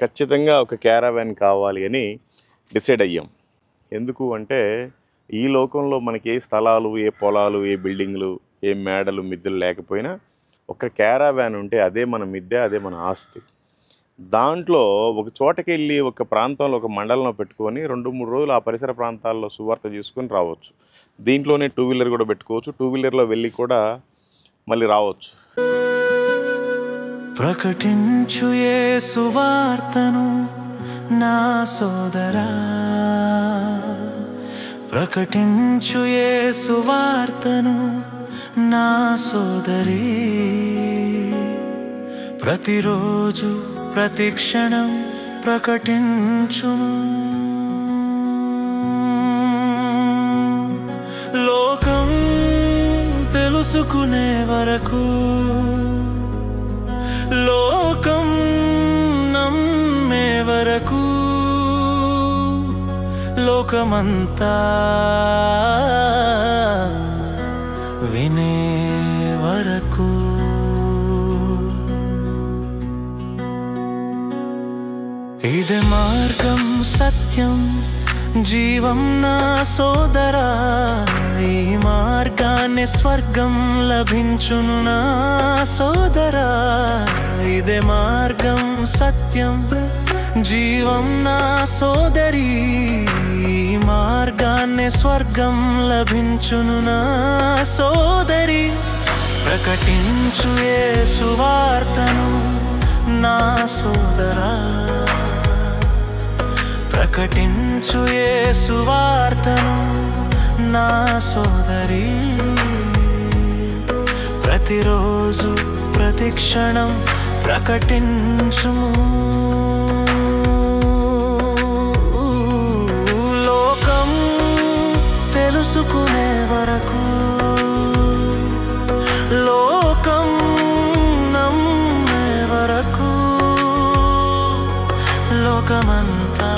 ఖచ్చితంగా ఒక క్యారావాన్ కావాలి అని డిసైడ్ అయ్యాం. ఎందుకు అంటే ఈ లోకంలో మనకి ఏ స్థలాలు, ఏ పొలాలు, ఏ బిల్డింగ్లు, ఏ మేడలు, మిద్దెలు లేకపోయినా ఒక క్యారావాన్ ఉంటే అదే మన మిద్దె, అదే మన ఆస్తి. దాంట్లో ఒక చోటకెళ్ళి ఒక ప్రాంతంలో ఒక మండలంలో పెట్టుకొని 2-3 రోజులు ఆ పరిసర ప్రాంతాల్లో సువార్త చేసుకొని రావచ్చు. దీంట్లోనే 2 వీలర్ కూడా పెట్టుకోవచ్చు. 2 వీలర్లో వెళ్ళి కూడా మళ్ళీ రావచ్చు. ప్రకటించు యేసు వార్తను నా సోదరా, ప్రకటించు యేసు వార్తను నా సోదరి. ప్రతిరోజు ప్రతి క్షణం ప్రకటించుము. లోకం తెలుసుకునే వరకు, లోకం నమ్మే వరకు, లోకమంతా వినే వరకు. ఇదే మార్గం, సత్యం, జీవం నా సోదరా. ఈ మార్గాన్ని స్వర్గం లభించును నా సోదరా. ఇదే మార్గం, సత్యం, జీవం నా సోదరి. ఈ మార్గాన్ని స్వర్గం లభించును నా సోదరి. ప్రకటించు యేసు వార్తను నా సోదరా, ప్రకటించు యేసు వార్తను నా సోదరి. ప్రతిరోజు ప్రతి క్షణం ప్రకటించుము. లోకం తెలుసుకునే వరకు, లోకం నమ్మే వరకు, లోకమంతా